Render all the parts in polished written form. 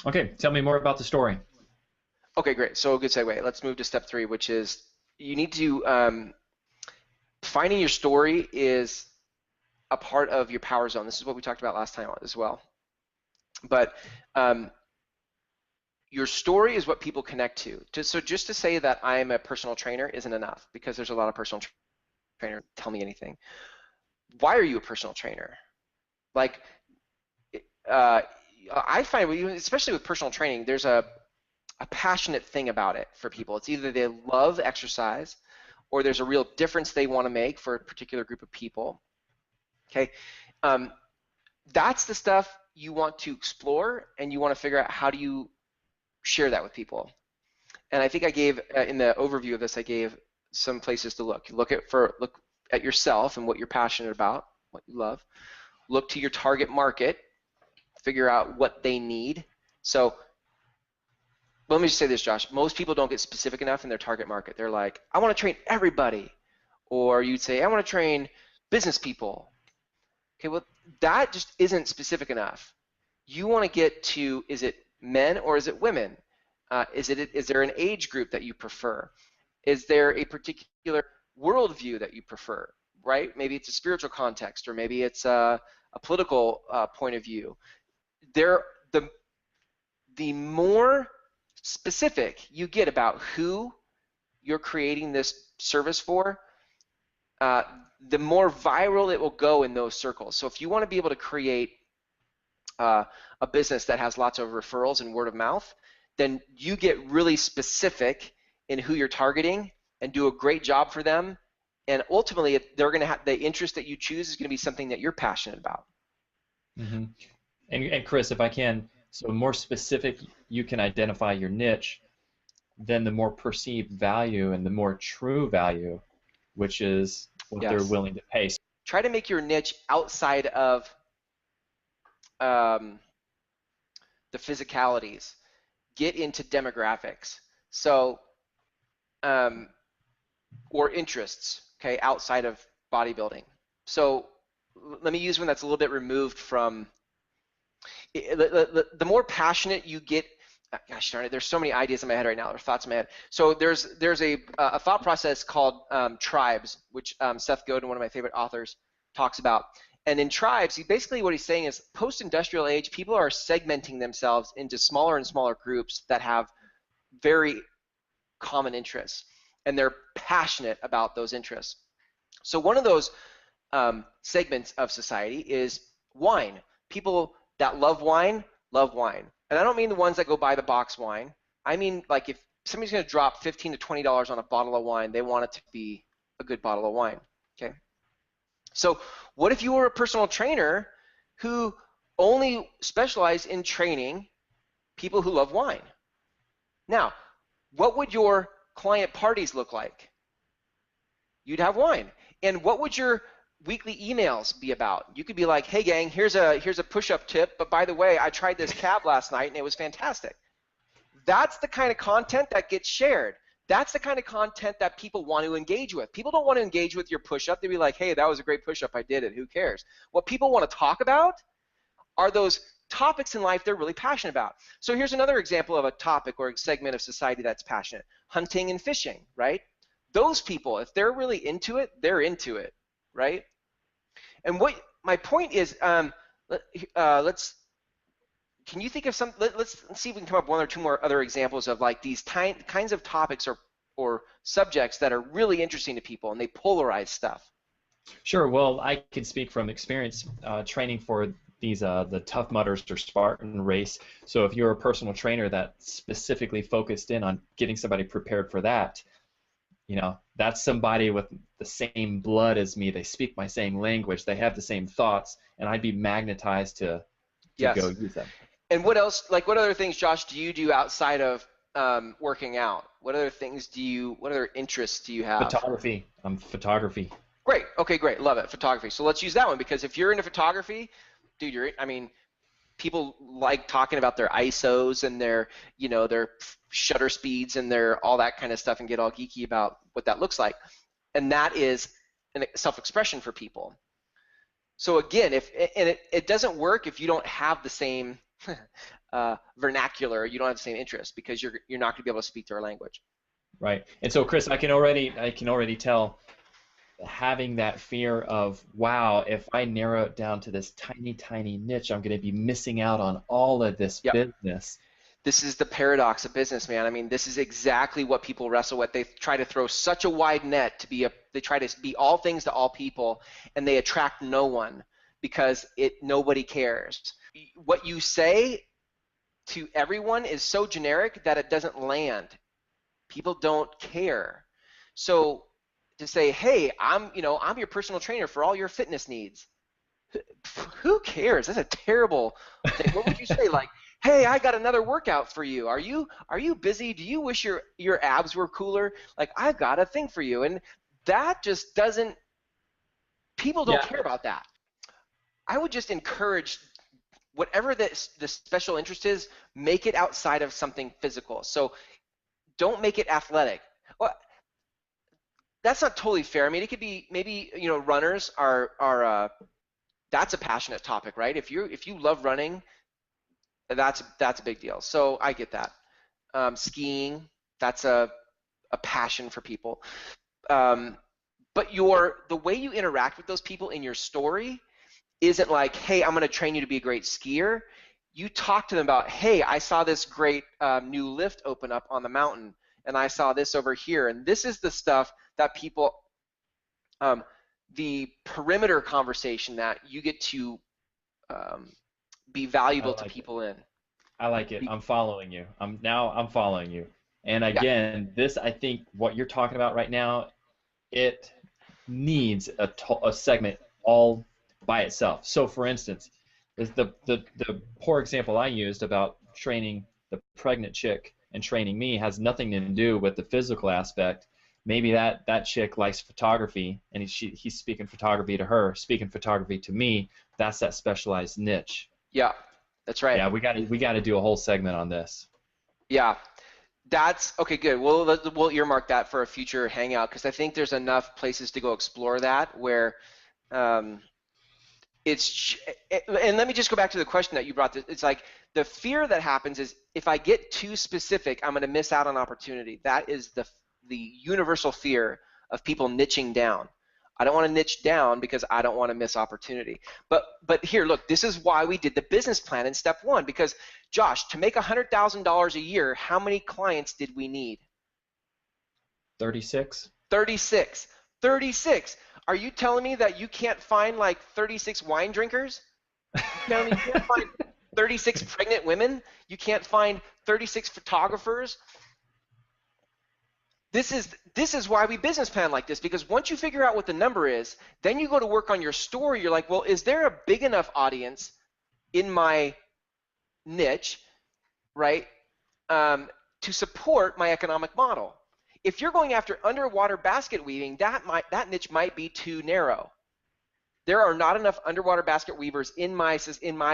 Okay, tell me more about the story. Okay, great. So a good segue. Let's move to step three, which is you need to finding your story is a part of your power zone. This is what we talked about last time as well. But um, your story is what people connect to. So just to say that I'm a personal trainer isn't enough because there's a lot of personal trainers. Tell me anything. Why are you a personal trainer? Like, uh, I find, especially with personal training, there's a passionate thing about it for people. It's either they love exercise or there's a real difference they want to make for a particular group of people. Okay, um, that's the stuff you want to explore, and you want to figure out how do you share that with people. And I think I gave in the overview of this, I gave some places to look. Look at yourself and what you're passionate about, what you love. Look to your target market, figure out what they need. So let me just say this, Josh. Most people don't get specific enough in their target market. They're like, I want to train everybody. Or you'd say, I want to train business people. Okay, well, that just isn't specific enough. You want to get to, is it men or is it women? Is there an age group that you prefer? Is there a particular worldview that you prefer, right? Maybe it's a spiritual context, or maybe it's a political point of view. There, the more specific you get about who you're creating this service for, uh, the more viral it will go in those circles. So if you want to be able to create uh, a business that has lots of referrals and word of mouth, then you get really specific in who you're targeting and do a great job for them. And ultimately, they're going to have the interest that you choose is going to be something that you're passionate about. hmm and Chris, if I can, so more specific you can identify your niche, then the more perceived value and the more true value, which is what they're Yes. willing to pay. Try to make your niche outside of um, the physicalities. Get into demographics. So, um, or interests, okay, outside of bodybuilding. So let me use one that's a little bit removed from the more passionate you get. Gosh darn it, there's so many ideas in my head right now, or thoughts in my head. So there's a thought process called tribes, which Seth Godin, one of my favorite authors, talks about. And in tribes, basically what he's saying is post-industrial age, people are segmenting themselves into smaller and smaller groups that have very common interests, and they're passionate about those interests. So one of those segments of society is wine. People that love wine. And I don't mean the ones that go buy the box wine. I mean, like, if somebody's going to drop $15 to $20 on a bottle of wine, they want it to be a good bottle of wine. Okay. So what if you were a personal trainer who only specialized in training people who love wine? Now, what would your client parties look like? You'd have wine. And what would your weekly emails be about? You could be like, hey gang, here's a push-up tip, but by the way, I tried this cab last night and it was fantastic. That's the kind of content that gets shared. That's the kind of content that people want to engage with. People don't want to engage with your push-up. They'd be like, hey, that was a great push-up, I did it, who cares? What people want to talk about are those topics in life they're really passionate about. So here's another example of a topic or a segment of society that's passionate. Hunting and fishing, right? Those people, if they're really into it, they're into it, right? And what my point is, let's. Can you think of some? Let's see if we can come up with one or two more other examples of like these kinds of topics or subjects that are really interesting to people and they polarize stuff. Sure. Well, I can speak from experience training for these the Tough Mudders or Spartan race. So if you're a personal trainer that specifically focused in on getting somebody prepared for that, that's somebody with the same blood as me. They speak my same language. They have the same thoughts, and I'd be magnetized to go Yes. use them. And what else? Like, what other things, Josh, do you do outside of working out? What other things do you? What other interests do you have? Photography. Photography. Great. Okay, great. Love it. Photography. So let's use that one because if you're into photography, dude, I mean, people like talking about their ISOs and their shutter speeds and their all that kind of stuff and get all geeky about what that looks like. And that is a self-expression for people. So again, it doesn't work if you don't have the same vernacular, you don't have the same interest because you're not going to be able to speak their language. Right. And so, Chris, I can already tell having that fear of, wow, if I narrow it down to this tiny, tiny niche, I'm going to be missing out on all of this Yep. business. This is the paradox of business, man. I mean, this is exactly what people wrestle with. They try to throw such a wide net they try to be all things to all people, and they attract no one because nobody cares. What you say to everyone is so generic that it doesn't land. People don't care. So to say, hey, I'm your personal trainer for all your fitness needs. Who cares? That's a terrible thing. What would you say? Like, hey, I got another workout for you. Are you busy? Do you wish your abs were cooler? Like, I've got a thing for you. And that just doesn't, people don't care about that. I would just encourage whatever the special interest is, make it outside of something physical. So don't make it athletic. Well, that's not totally fair. I mean, it could be maybe, runners are that's a passionate topic, right? If you love running, that's a big deal. So I get that. Skiing, that's a passion for people. But the way you interact with those people in your story isn't like, hey, I'm going to train you to be a great skier. You talk to them about, hey, I saw this great new lift open up on the mountain, and I saw this over here, and this is the stuff that people, the perimeter conversation that you get to be valuable to people in. I like it. I'm following you. I'm following you. And Yeah. again, I think what you're talking about right now, it needs a segment all by itself. So, for instance, the poor example I used about training the pregnant chick and training me has nothing to do with the physical aspect. Maybe that chick likes photography, and he's speaking photography to her, speaking photography to me. That's that specialized niche. Yeah, that's right. Yeah, we got to do a whole segment on this. Yeah, that's okay. Good. We'll earmark that for a future hangout because I think there's enough places to go explore that where and let me just go back to the question that you brought. It's like the fear that happens is if I get too specific, I'm going to miss out on opportunity. That is the universal fear of people niching down. I don't want to niche down because I don't want to miss opportunity. But here, look, this is why we did the business plan in step one. Because Josh, to make $100,000 a year, how many clients did we need? 36. 36. 36. Are you telling me that you can't find like 36 wine drinkers? You can't find 36 pregnant women? You can't find 36 photographers? This is why we business plan like this, because once you figure out what the number is, then you go to work on your story. You're like, well, is there a big enough audience in my niche, right, to support my economic model? If you're going after underwater basket weaving, that niche might be too narrow. There are not enough underwater basket weavers in my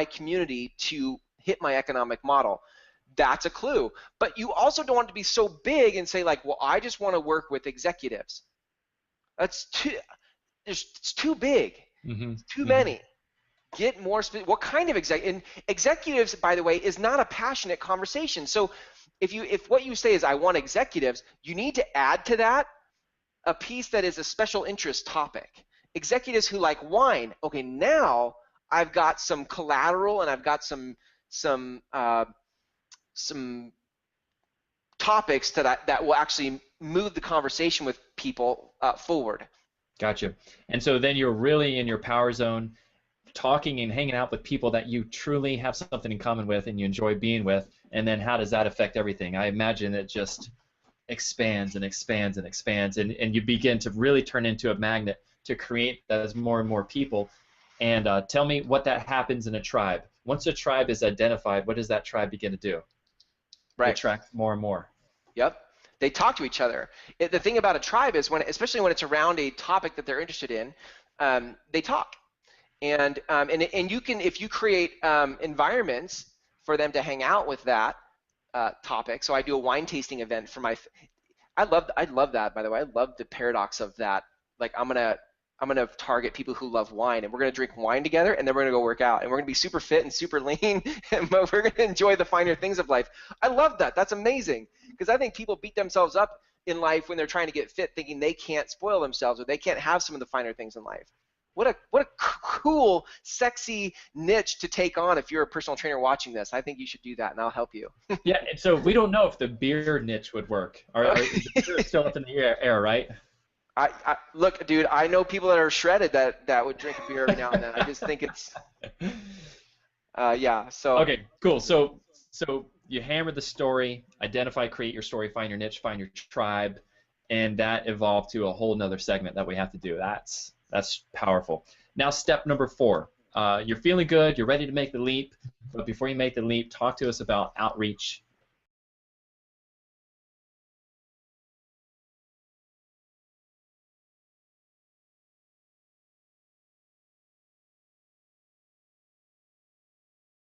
community to hit my economic model. That's a clue. But you also don't want to be so big and say like, well, I just want to work with executives. It's too big. Mm-hmm. It's too many. Get more specific. What kind of executives, by the way, is not a passionate conversation. So if what you say is I want executives, you need to add to that a piece that is a special interest topic. Executives who like wine. Okay, now I've got some collateral and I've got some topics that will actually move the conversation with people forward. Gotcha. And so then you're really in your power zone, talking and hanging out with people that you truly have something in common with and you enjoy being with, and then how does that affect everything? I imagine it just expands and expands and expands, and you begin to really turn into a magnet to create as more and more people. And tell me what that happens in a tribe. Once a tribe is identified, what does that tribe begin to do? Right. They attract more and more. Yep. They talk to each other. The thing about a tribe is especially when it's around a topic that they're interested in, they talk. And you can, if you create environments for them to hang out with that topic. So I do a wine tasting event for I love that, by the way. I love the paradox of that. Like I'm gonna I'm going to target people who love wine, and we're going to drink wine together, and then we're going to go work out, and we're going to be super fit and super lean, but we're going to enjoy the finer things of life. I love that. That's amazing, because I think people beat themselves up in life when they're trying to get fit, thinking they can't spoil themselves or they can't have some of the finer things in life. What a cool, sexy niche to take on if you're a personal trainer watching this. I think you should do that, and I'll help you. Yeah, and so we don't know if the beer niche would work. The beer is still up in the air, right? Look, dude, I know people that are shredded that would drink a beer every now and then. I just think it's, yeah. So. Okay, cool. So you hammer the story, identify, create your story, find your niche, find your tribe, and that evolved to a whole nother segment that we have to do. That's powerful. Now, step number 4. You're feeling good. You're ready to make the leap. But before you make the leap, talk to us about outreach